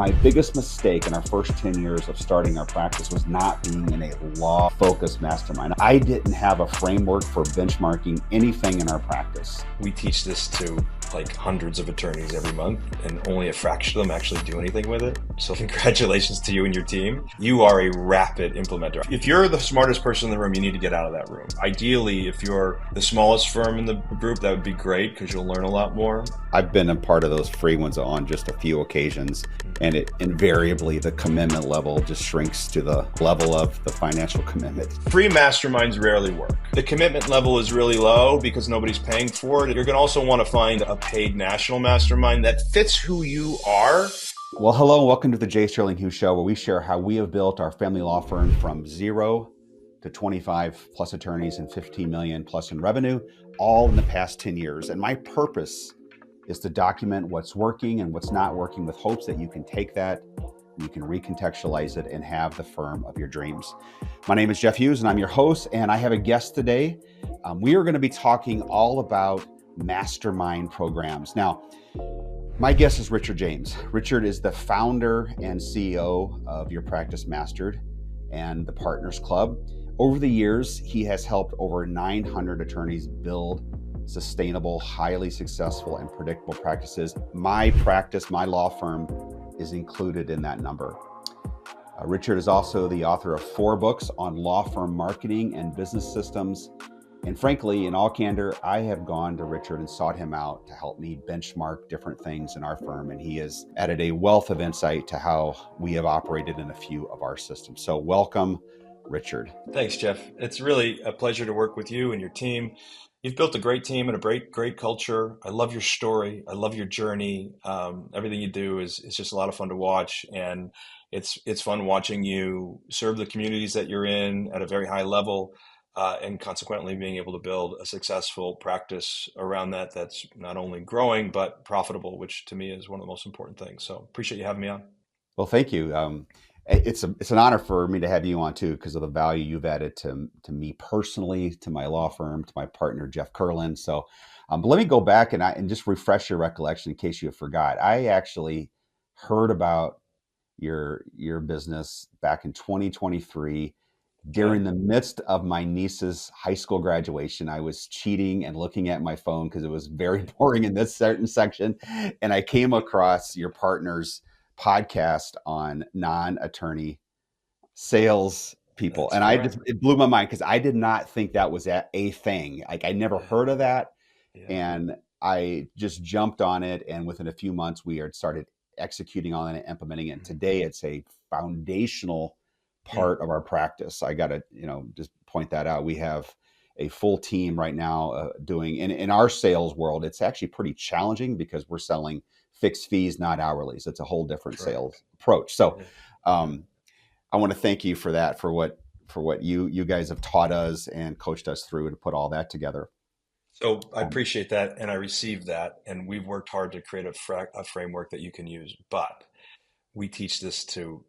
My biggest mistake in our first 10 years of starting our practice was not being in a law-focused mastermind. I didn't have a framework for benchmarking anything in our practice. We teach this to like hundreds of attorneys every month, and only a fraction of them actually do anything with it. So congratulations to you and your team. You are a rapid implementer. If you're the smartest person in the room, you need to get out of that room. Ideally, if you're the smallest firm in the group, that would be great because you'll learn a lot more. I've been a part of those free ones on just a few occasions, and it invariably, the commitment level just shrinks to the level of the financial commitment. Free masterminds rarely work. The commitment level is really low because nobody's paying for it. You're going to also want to find a paid national mastermind that fits who you are. Well, hello and welcome to the J. Sterling Hughes Show, where we share how we have built our family law firm from 0 to 25 plus attorneys and 15 million plus in revenue, all in the past 10 years. And my purpose is to document what's working and what's not working with hopes that you can take that, you can recontextualize it and have the firm of your dreams. My name is Jeff Hughes and I'm your host, and I have a guest today. We are going to be talking all about mastermind programs. Now, my guest is Richard James. Richard is the founder and CEO of Your Practice Mastered and the Partners Club. Over the years, he has helped over 900 attorneys build sustainable, highly successful, and predictable practices. My practice, my law firm, is included in that number. Richard is also the author of 4 books on law firm marketing and business systems. And frankly, in all candor, I have gone to Richard and sought him out to help me benchmark different things in our firm. And he has added a wealth of insight to how we have operated in a few of our systems. So welcome, Richard. Thanks, Jeff. It's really a pleasure to work with you and your team. You've built a great team and a great culture. I love your story. I love your journey. Everything you do is just a lot of fun to watch. And it's fun watching you serve the communities that you're in at a very high level. And consequently being able to build a successful practice around that's not only growing, but profitable, which to me is one of the most important things. So appreciate you having me on. Well, thank you. It's an honor for me to have you on too, because of the value you've added to me personally, to my law firm, to my partner, Jeff Curlin. So but let me go back and just refresh your recollection in case you forgot. I actually heard about your business back in 2023. During the midst of my niece's high school graduation. I was cheating and looking at my phone because it was very boring in this certain section. And I came across your partner's podcast on non-attorney sales people. That's correct. It blew my mind because I did not think that was a thing. Like I never heard of that. Yeah. And I just jumped on it. And within a few months, we had started executing on it and implementing it. And today it's a foundational part of our practice. I got to, just point that out. We have a full team right now doing, in our sales world, it's actually pretty challenging because we're selling fixed fees, not hourlies. It's a whole different sales approach. So I want to thank you for that, for what you guys have taught us and coached us through to put all that together. So I appreciate that. And I received that. And we've worked hard to create a framework that you can use, but we teach this to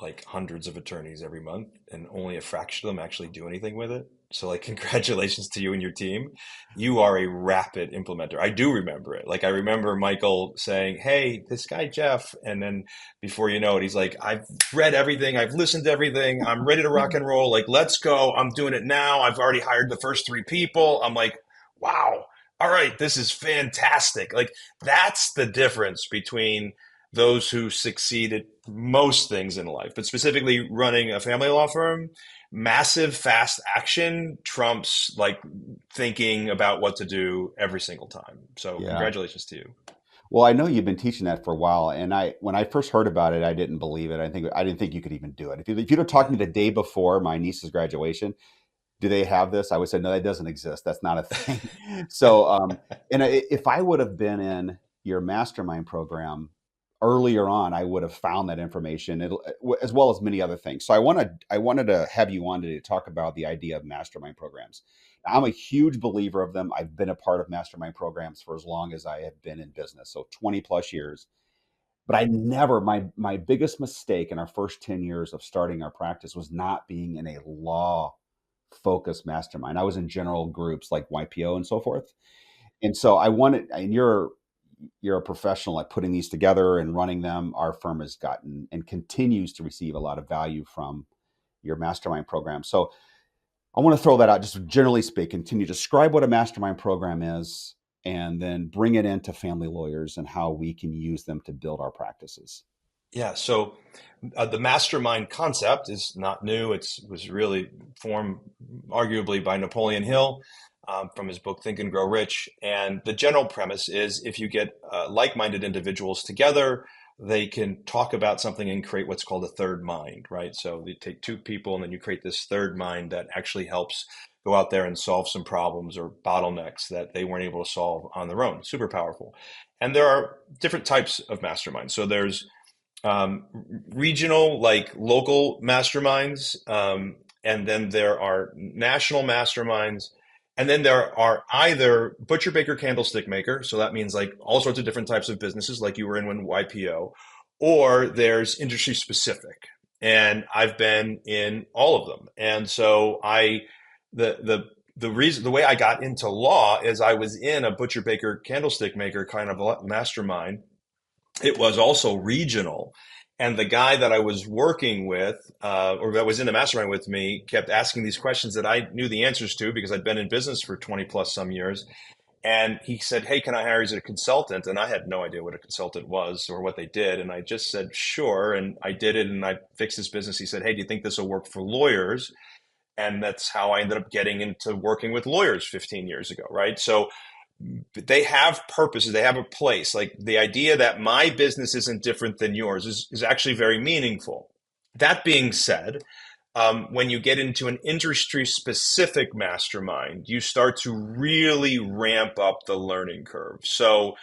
like hundreds of attorneys every month, and only a fraction of them actually do anything with it. So like, congratulations to you and your team. You are a rapid implementer. I do remember it. Like I remember Michael saying, "Hey, this guy, Jeff." And then before you know it, he's like, "I've read everything. I've listened to everything. I'm ready to rock and roll. Like, let's go. I'm doing it now. I've already hired the first 3 people." I'm like, wow, all right, this is fantastic. Like that's the difference between those who succeed at most things in life, but specifically running a family law firm. Massive fast action trumps like thinking about what to do every single time. So Congratulations to you. Well, I know you've been teaching that for a while, and when I first heard about it, I didn't believe it. I didn't think you could even do it. If you'd have talked to me the day before my niece's graduation, do they have this? I would say, no, that doesn't exist. That's not a thing. So, if I would have been in your mastermind program earlier on, I would have found that information, as well as many other things. So I wanted to have you on today to talk about the idea of mastermind programs. Now, I'm a huge believer of them. I've been a part of mastermind programs for as long as I have been in business, so 20 plus years. But my biggest mistake in our first 10 years of starting our practice was not being in a law focused mastermind. I was in general groups like YPO and so forth. And so I wanted, and you're a professional at putting these together and running them. Our firm has gotten and continues to receive a lot of value from your mastermind program. So I want to throw that out, just generally speaking. Can you describe what a mastermind program is and then bring it into family lawyers and how we can use them to build our practices? Yeah, so the mastermind concept is not new. It was really formed arguably by Napoleon Hill from his book Think and Grow Rich. And the general premise is if you get like-minded individuals together, they can talk about something and create what's called a third mind, right? So you take two people and then you create this third mind that actually helps go out there and solve some problems or bottlenecks that they weren't able to solve on their own. Super powerful. And there are different types of masterminds. So there's um, regional, like local masterminds, and then there are national masterminds, and then there are either butcher, baker, candlestick maker. So that means like all sorts of different types of businesses, like you were in when YPO, or there's industry specific. And I've been in all of them. And so the reason the way I got into law is I was in a butcher, baker, candlestick maker kind of mastermind. It was also regional. And the guy that I was working with, or that was in the mastermind with me, kept asking these questions that I knew the answers to because I'd been in business for 20 plus some years. And he said, "Hey, can I hire you as a consultant?" And I had no idea what a consultant was or what they did. And I just said, "Sure." And I did it and I fixed his business. He said, "Hey, do you think this will work for lawyers?" And that's how I ended up getting into working with lawyers 15 years ago, right? So they have purposes, they have a place. Like the idea that my business isn't different than yours is actually very meaningful. That being said, when you get into an industry specific mastermind, you start to really ramp up the learning curve. So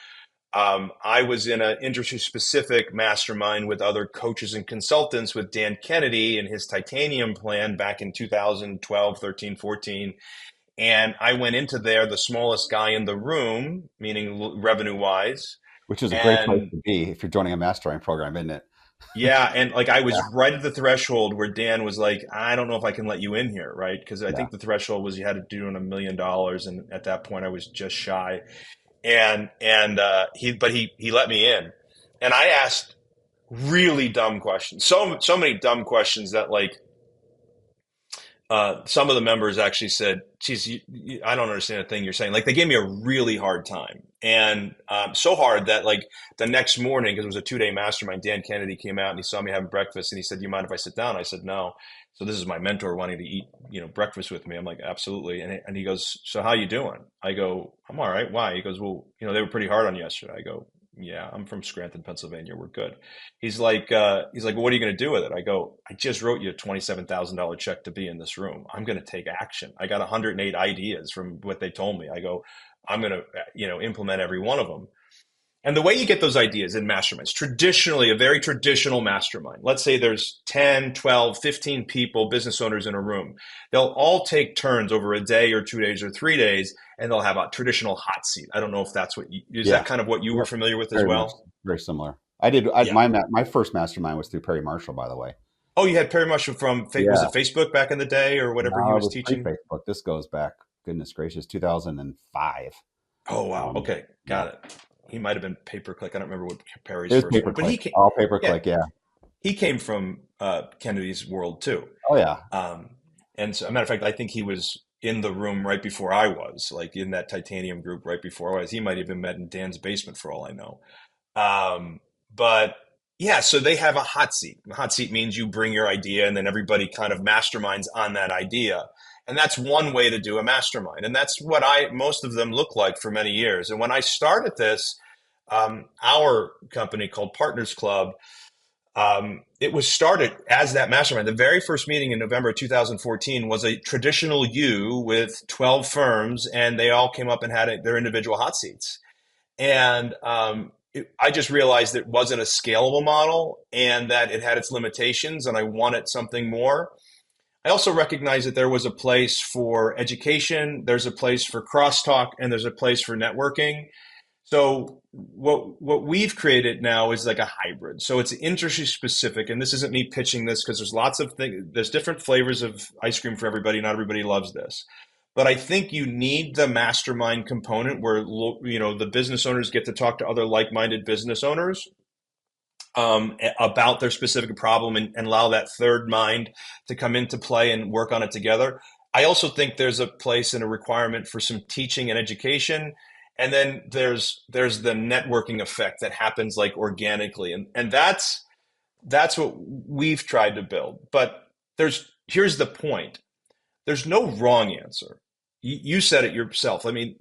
I was in an industry specific mastermind with other coaches and consultants with Dan Kennedy and his titanium plan back in 2012, 13, 14. And I went into there, the smallest guy in the room, meaning revenue wise. Which is a great place And to be if you're joining a mastermind program, isn't it? yeah, and like I was Yeah. right at the threshold where Dan was like, "I don't know if I can let you in here," right? Because I Yeah. think the threshold was you had to do $1 million, and at that point I was just shy. But he let me in, and I asked really dumb questions, so many dumb questions that like some of the members actually said, "Geez, I don't understand a thing you're saying." Like they gave me a really hard time, and so hard that like the next morning, because it was a 2 day mastermind, Dan Kennedy came out and he saw me having breakfast, and he said, "Do you mind if I sit down?" I said, "No." So this is my mentor wanting to eat, breakfast with me. I'm like, "Absolutely." And he goes, "So how you doing?" I go, "I'm all right." "Why?" He goes, "Well, they were pretty hard on you yesterday." I go, "Yeah, I'm from Scranton, Pennsylvania. We're good." He's like, "Well, what are you going to do with it?" I go, "I just wrote you a $27,000 check to be in this room. I'm going to take action. I got 108 ideas from what they told me." I go, "I'm going to, implement every one of them." And the way you get those ideas in masterminds, traditionally, a very traditional mastermind, let's say there's 10, 12, 15 people, business owners in a room. They'll all take turns over a day or 2 days or 3 days, and they'll have a traditional hot seat. I don't know if is Yeah. that kind of what you were Yep. familiar with as Very much. well? Very similar. I did. Yeah. My first mastermind was through Perry Marshall, by the way. Oh, you had Perry Marshall from, was Yeah. it Facebook back in the day or whatever he No, it was was pre teaching? Facebook. This goes back, goodness gracious, 2005. Oh, wow. Um, Okay. yeah. Got it. He might have been pay per click. I don't remember what It Perry's was first pay per one, but click, all pay per yeah, click. Yeah. he came from Kennedy's world too. Oh, yeah. Um, and so, a matter of fact, I think he was in the room right before I was, like in that titanium group right before I was. He might have even met in Dan's basement for all I know. But yeah, so they have a hot seat. A hot seat means you bring your idea and then everybody kind of masterminds on that idea. And that's one way to do a mastermind. And that's what most of them look like for many years. And when I started this, our company called Partners Club, it was started as that mastermind. The very first meeting in November of 2014 was a traditional U with 12 firms, and they all came up and had their individual hot seats. And I just realized it wasn't a scalable model and that it had its limitations, and I wanted something more. I also recognized that there was a place for education, there's a place for crosstalk, and there's a place for networking. So what we've created now is like a hybrid. So it's industry specific, and this isn't me pitching this because there's lots of things. There's different flavors of ice cream for everybody. Not everybody loves this, But I think you need the mastermind component where, the business owners get to talk to other like-minded business owners about their specific problem, and allow that third mind to come into play and work on it together. I also think there's a place and a requirement for some teaching and education. And then there's the networking effect that happens like organically. And that's what we've tried to build. But here's the point. There's no wrong answer. You said it yourself. I mean,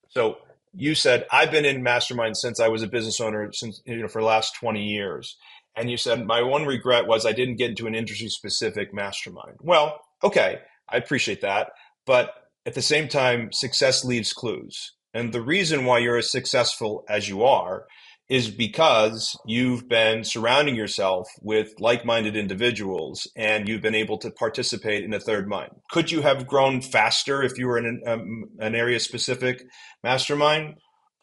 so you said, I've been in Mastermind since I was a business owner, since, for the last 20 years. And you said, my one regret was I didn't get into an industry specific mastermind. Well, okay, I appreciate that. But at the same time, success leaves clues. And the reason why you're as successful as you are is because you've been surrounding yourself with like-minded individuals, and you've been able to participate in a third mind. Could you have grown faster if you were in an area specific mastermind?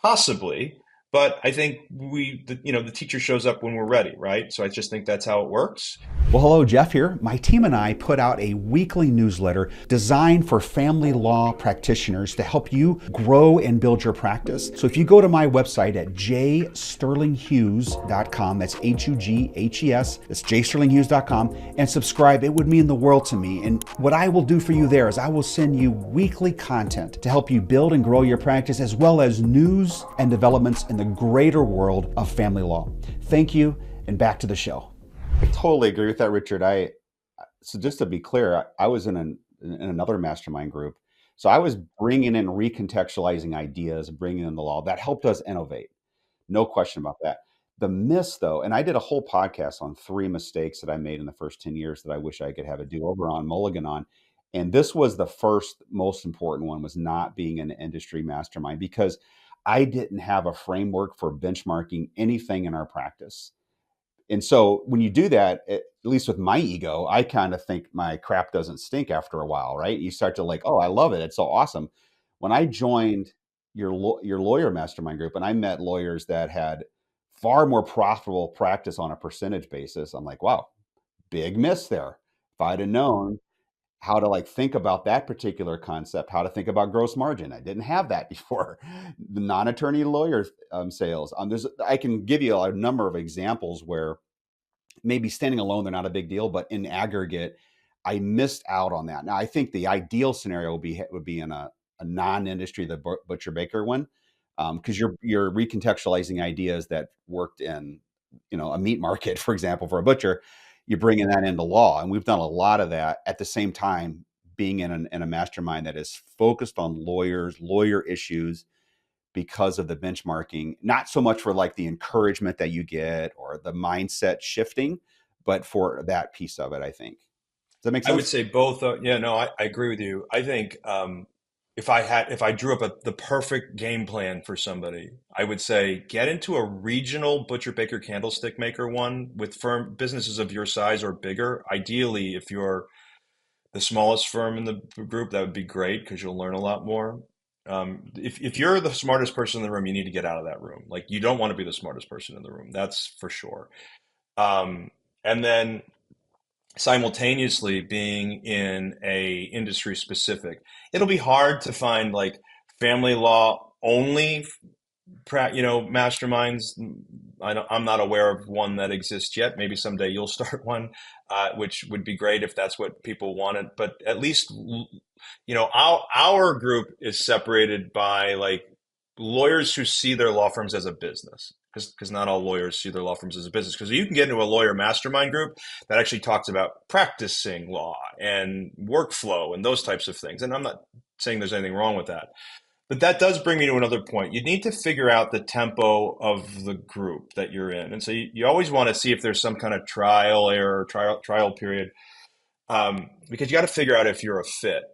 Possibly. But I think the teacher shows up when we're ready, right? So I just think that's how it works. Well, hello, Jeff here. My team and I put out a weekly newsletter designed for family law practitioners to help you grow and build your practice. So if you go to my website at jsterlinghughes.com, that's Hughes, that's jsterlinghughes.com, and subscribe, it would mean the world to me. And what I will do for you there is I will send you weekly content to help you build and grow your practice, as well as news and developments in the greater world of family law. Thank you, and back to the show. I totally agree with that, Richard. So just to be clear, I was in another mastermind group. So I was bringing in recontextualizing ideas, bringing in the law. That helped us innovate. No question about that. The miss, though, and I did a whole podcast on 3 mistakes that I made in the first 10 years that I wish I could have a do-over on, mulligan on. And this was the first most important one, was not being an industry mastermind, because I didn't have a framework for benchmarking anything in our practice. And so when you do that, at least with my ego, I kind of think my crap doesn't stink after a while, right? You start to like, oh, I love it. It's so awesome. When I joined your lawyer mastermind group, and I met lawyers that had far more profitable practice on a percentage basis, I'm like, wow, big miss there. If I'd have known how to like think about that particular concept, how to think about gross margin, I didn't have that before. The non-attorney lawyer sales. I can give you a number of examples where maybe standing alone, they're not a big deal, but in aggregate, I missed out on that. Now, I think the ideal scenario would be in a non-industry, the butcher baker one, because you're recontextualizing ideas that worked in a meat market, for example, for a butcher. You're bringing that into law, and we've done a lot of that at the same time, being in a mastermind that is focused on lawyer issues, because of the benchmarking, not so much for like the encouragement that you get or the mindset shifting, but for that piece of it, I think. Does that make I would sense? say both. Yeah, no, I agree with you. I think if I drew up the perfect game plan for somebody, I would say get into a regional butcher baker candlestick maker one with firm businesses of your size or bigger. Ideally, if you're the smallest firm in the group, that would be great because you'll learn a lot more. If you're the smartest person in the room, you need to get out of that room. Like, you don't want to be the smartest person in the room. That's for sure. And then simultaneously being in a industry specific, it'll be hard to find like family law only masterminds. I'm not aware of one that exists yet. Maybe someday you'll start one, which would be great if that's what people wanted. But at least, our group is separated by like lawyers who see their law firms as a business. Because not all lawyers see their law firms as a business. Because you can get into a lawyer mastermind group that actually talks about practicing law and workflow and those types of things. And I'm not saying there's anything wrong with that. But that does bring me to another point. You need to figure out the tempo of the group that you're in. And so you always want to see if there's some kind of trial period, because you got to figure out if you're a fit.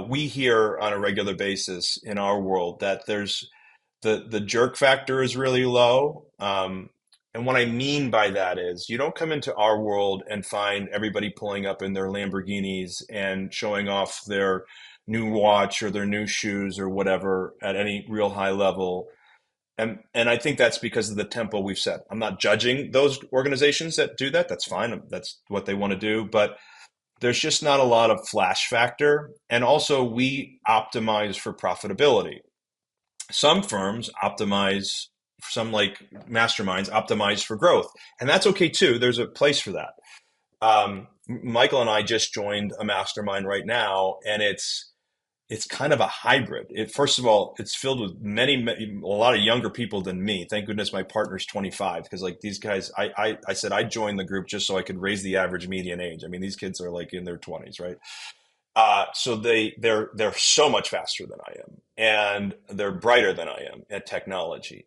We hear on a regular basis in our world that there's the jerk factor is really low. And what I mean by that is you don't come into our world and find everybody pulling up in their Lamborghinis and showing off their new watch or their new shoes or whatever at any real high level. And I think that's because of the tempo we've set. I'm not judging those organizations that do that. That's fine. That's what they want to do. But there's just not a lot of flash factor. And also we optimize for profitability. Some firms optimize, some like masterminds optimize for growth. And that's okay too. There's a place for that. Michael and I just joined a mastermind right now, and it's kind of a hybrid. First of all, it's filled with a lot of younger people than me. Thank goodness my partner's 25, because like these guys, I said I joined the group just so I could raise the average median age. I mean, these kids are like in their 20s, right? So they're so much faster than I am, and they're brighter than I am at technology.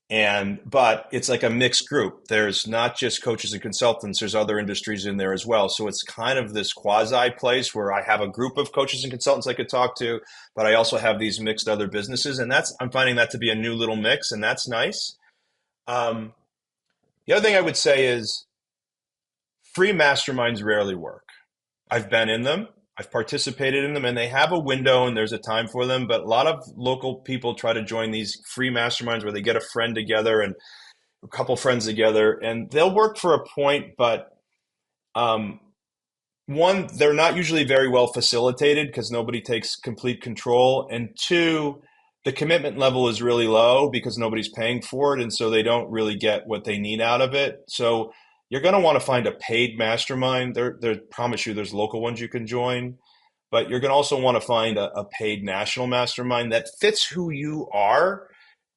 But it's like a mixed group. There's not just coaches and consultants, there's other industries in there as well. So it's kind of this quasi place where I have a group of coaches and consultants I could talk to, but I also have these mixed other businesses. And I'm finding that to be a new little mix, and that's nice. Um, the other thing I would say is free masterminds rarely work. I've been in them. I've participated in them, and they have a window and there's a time for them. But a lot of local people try to join these free masterminds where they get a friend together and a couple friends together, and they'll work for a point. But um, one, they're not usually very well facilitated because nobody takes complete control. And two, the commitment level is really low because nobody's paying for it. And so they don't really get what they need out of it. So you're going to want to find a paid mastermind. Promise you there's local ones you can join, but you're going to also want to find a paid national mastermind that fits who you are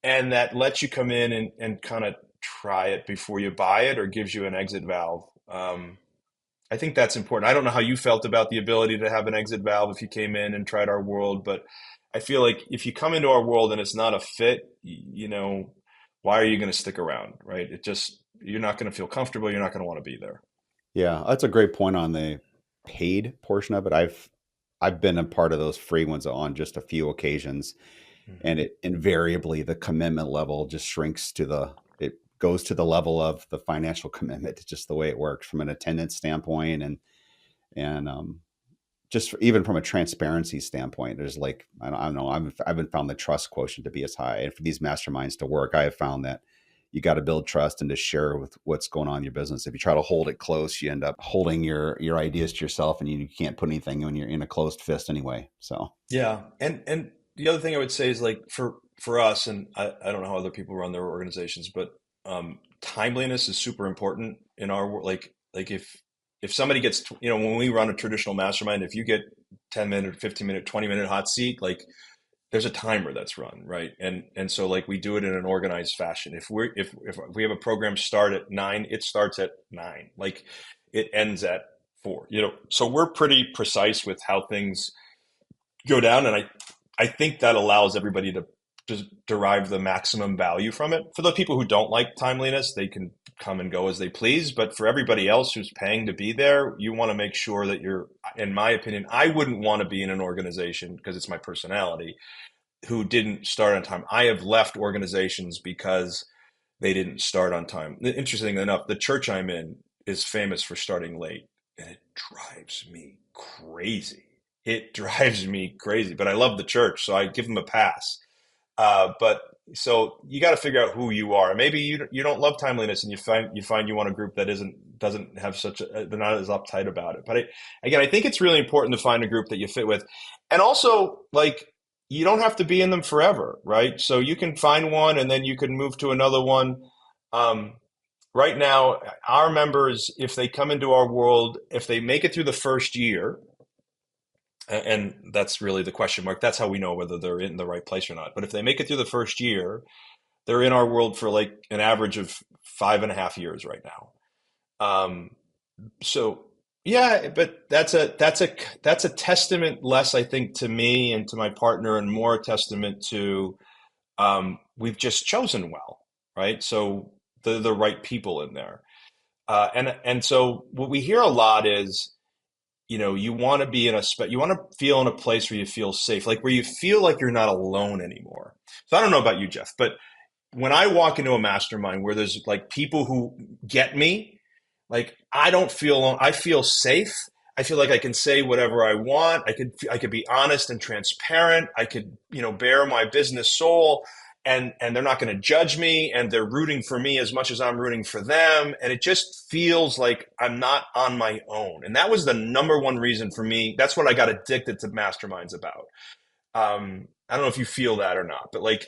and that lets you come in and kind of try it before you buy it or gives you an exit valve. I think that's important. I don't know how you felt about the ability to have an exit valve if you came in and tried our world, but I feel like if you come into our world and it's not a fit, why are you going to stick around, right? You're not going to feel comfortable. You're not going to want to be there. Yeah, that's a great point on the paid portion of it. I've been a part of those free ones on just a few occasions, Mhm. and it invariably the commitment level just shrinks to it goes to the level of the financial commitment. It's just the way it works from an attendance standpoint, and just even from a transparency standpoint. There's like I don't know. I haven't found the trust quotient to be as high, and for these masterminds to work, I have found that you got to build trust and to share with what's going on in your business. If you try to hold it close, you end up holding your ideas to yourself, and you can't put anything when you're in a closed fist anyway. So Yeah. And the other thing I would say is like for us, and I don't know how other people run their organizations, but timeliness is super important in our work. Like if somebody gets, when we run a traditional mastermind, if you get 10-minute, 15-minute, 20-minute hot seat, like there's a timer that's run, right? And so like we do it in an organized fashion. If we have a program start at 9, it starts at 9. Like it ends at 4. So we're pretty precise with how things go down, and I think that allows everybody to just derive the maximum value from it. For the people who don't like timeliness, they can come and go as they please. But for everybody else who's paying to be there, you want to make sure that in my opinion, I wouldn't want to be in an organization because it's my personality who didn't start on time. I have left organizations because they didn't start on time. Interestingly enough, the church I'm in is famous for starting late, and it drives me crazy. It drives me crazy, but I love the church, so I give them a pass. But so you got to figure out who you are. Maybe you don't love timeliness, and you find you want a group that doesn't have they're not as uptight about it. But again, I think it's really important to find a group that you fit with, and also like you don't have to be in them forever, right? So you can find one, and then you can move to another one. Um, right now, our members, if they come into our world, if they make it through the first year, and that's really the question mark. That's how we know whether they're in the right place or not. But if they make it through the first year, they're in our world for like an average of 5.5 years right now. Um, so yeah, but that's a testament less, I think, to me and to my partner, and more a testament to we've just chosen well, right? So the right people in there, and so what we hear a lot is you want to be you want to feel in a place where you feel safe, like where you feel like you're not alone anymore. So I don't know about you, Jeff, but when I walk into a mastermind where there's like people who get me, like I don't feel alone. I feel safe. I feel like I can say whatever I want. I could be honest and transparent. I could, bare my business soul, and they're not going to judge me, and they're rooting for me as much as I'm rooting for them. And it just feels like I'm not on my own. And that was the number one reason for me. That's what I got addicted to Masterminds about. I don't know if you feel that or not, but like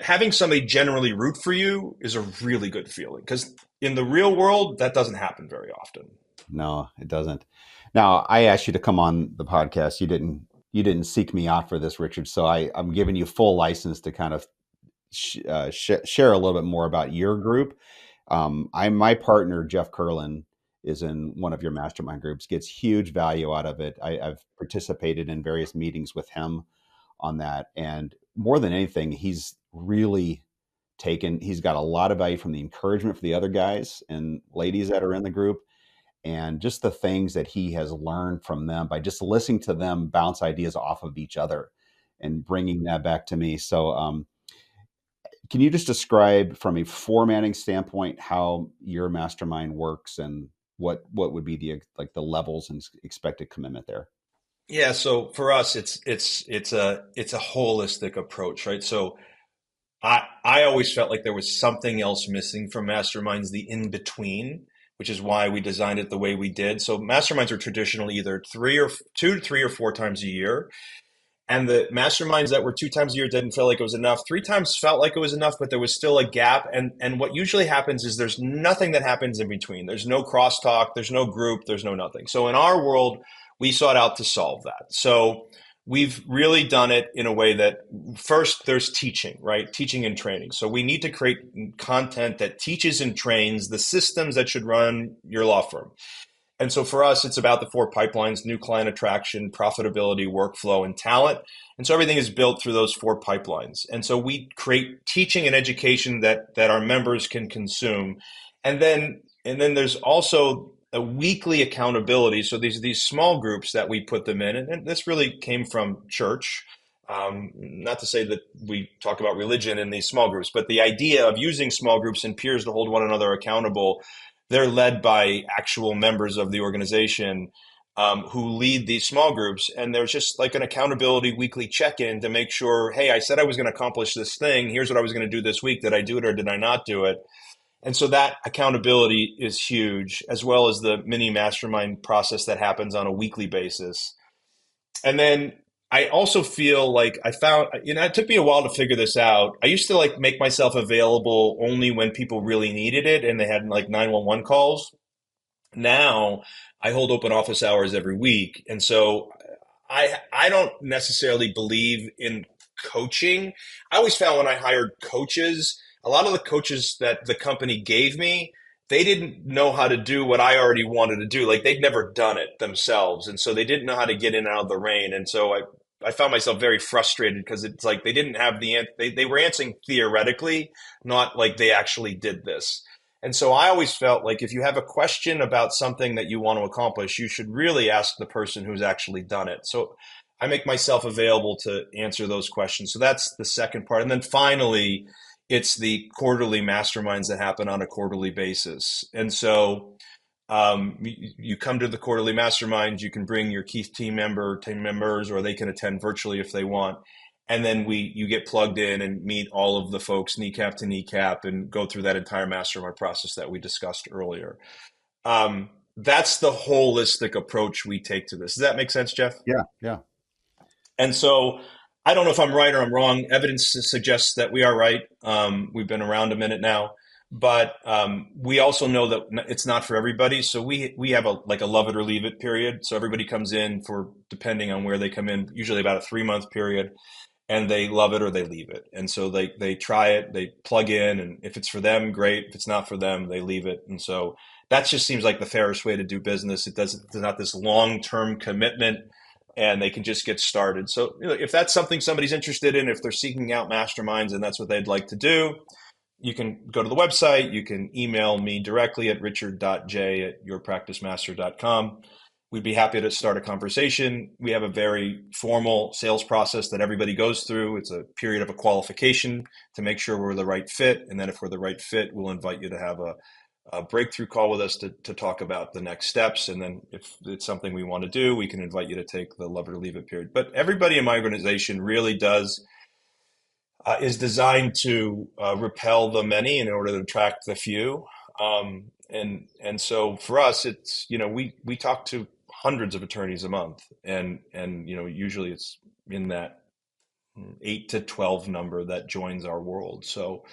having somebody generally root for you is a really good feeling, because in the real world, that doesn't happen very often. No, it doesn't. Now, I asked you to come on the podcast. You didn't seek me out for this, Richard. So I'm giving you full license to kind of share a little bit more about your group. My partner, Jeff Curlin, is in one of your mastermind groups, gets huge value out of it. I've participated in various meetings with him on that. And more than anything, he's got a lot of value from the encouragement for the other guys and ladies that are in the group, and just the things that he has learned from them by just listening to them bounce ideas off of each other and bringing that back to me. So, can you just describe from a formatting standpoint how your mastermind works and what would be the levels and expected commitment there? Yeah, so for us, it's a holistic approach, right? So I always felt like there was something else missing from masterminds, the in between, which is why we designed it the way we did. So masterminds are traditionally either 2 to 3 or 4 times a year. And the masterminds that were 2 times a year didn't feel like it was enough. 3 times felt like it was enough, but there was still a gap. And what usually happens is there's nothing that happens in between. There's no crosstalk, there's no group, there's no nothing. So in our world, we sought out to solve that. So we've really done it in a way that first there's teaching, right? Teaching and training. So we need to create content that teaches and trains the systems that should run your law firm. And so for us, it's about the 4 pipelines: new client attraction, profitability, workflow, and talent. And so everything is built through those 4 pipelines. And so we create teaching and education that our members can consume. And then there's also a weekly accountability. So these small groups that we put them in, and this really came from church. Not to say that we talk about religion in these small groups, but the idea of using small groups and peers to hold one another accountable. They're led by actual members of the organization, who lead these small groups. And there's just like an accountability weekly check-in to make sure, hey, I said I was going to accomplish this thing. Here's what I was going to do this week. Did I do it or did I not do it? And so that accountability is huge, as well as the mini mastermind process that happens on a weekly basis. And then I also feel like I found, it took me a while to figure this out. I used to like make myself available only when people really needed it and they had like 911 calls. Now I hold open office hours every week. And so I don't necessarily believe in coaching. I always found when I hired coaches, a lot of the coaches that the company gave me, they didn't know how to do what I already wanted to do. Like they'd never done it themselves. And so they didn't know how to get in and out of the rain. And so I found myself very frustrated because it's like they didn't have they were answering theoretically, not like they actually did this. And so I always felt like if you have a question about something that you want to accomplish, you should really ask the person who's actually done it. So I make myself available to answer those questions. So that's the second part. And then finally, it's the quarterly masterminds that happen on a quarterly basis. And so you come to the quarterly masterminds, you can bring your key team members, or they can attend virtually if they want. And then you get plugged in and meet all of the folks kneecap to kneecap and go through that entire mastermind process that we discussed earlier. That's the holistic approach we take to this. Does that make sense, Jeff? Yeah, yeah. And so I don't know if I'm right or I'm wrong. Evidence suggests that we are right. We've been around a minute now, but we also know that it's not for everybody. So we have a love it or leave it period. So everybody comes in for, depending on where they come in, usually about a 3-month period, and they love it or they leave it. And so they try it, they plug in, and if it's for them, great. If it's not for them, they leave it. And so that just seems like the fairest way to do business. It's not this long-term commitment, and they can just get started. So if that's something somebody's interested in, if they're seeking out masterminds and that's what they'd like to do, you can go to the website. You can email me directly at richard.j@yourpracticemaster.com. We'd be happy to start a conversation. We have a very formal sales process that everybody goes through. It's a period of a qualification to make sure we're the right fit. And then if we're the right fit, we'll invite you to have a breakthrough call with us to talk about the next steps. And then if it's something we want to do, we can invite you to take the love it or leave it period. But everybody in my organization really does is designed to repel the many in order to attract the few. And so for us, it's, we talk to hundreds of attorneys a month, and usually it's in that 8 to 12 number that joins our world. So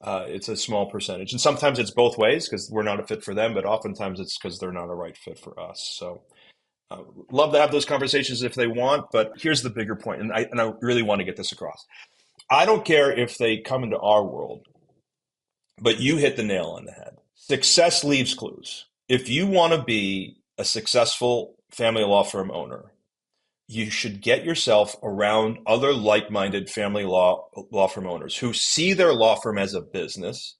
it's a small percentage, and sometimes it's both ways because we're not a fit for them, but oftentimes it's because they're not a right fit for us. So love to have those conversations if they want, but here's the bigger point, and I really want to get this across. I don't care if they come into our world, but you hit the nail on the head. Success leaves clues. If you want to be a successful family law firm owner, you should get yourself around other like-minded family law firm owners who see their law firm as a business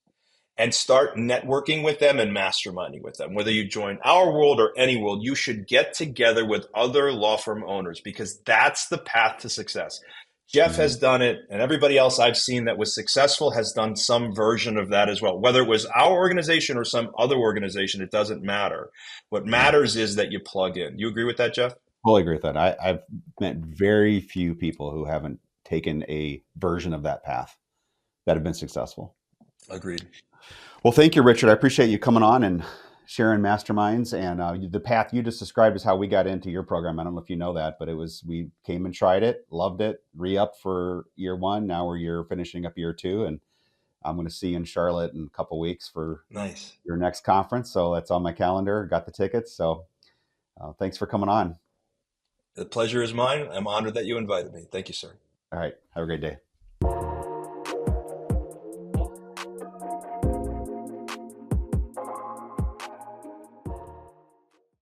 and start networking with them and masterminding with them. Whether you join our world or any world, you should get together with other law firm owners because that's the path to success. Jeff Mm-hmm. has done it, and everybody else I've seen that was successful has done some version of that as well. Whether it was our organization or some other organization, it doesn't matter. What Yeah. matters is that you plug in. You agree with that, Jeff? Totally agree with that. I've met very few people who haven't taken a version of that path that have been successful. Agreed. Well, thank you, Richard. I appreciate you coming on and sharing masterminds. And the path you just described is how we got into your program. I don't know if you know that, but we came and tried it, loved it, re-up for year one. Now you're finishing up year two. And I'm going to see you in Charlotte in a couple weeks for Nice. your next conference. So that's on my calendar. Got the tickets. So thanks for coming on. The pleasure is mine. I'm honored that you invited me. Thank you, sir. All right. Have a great day.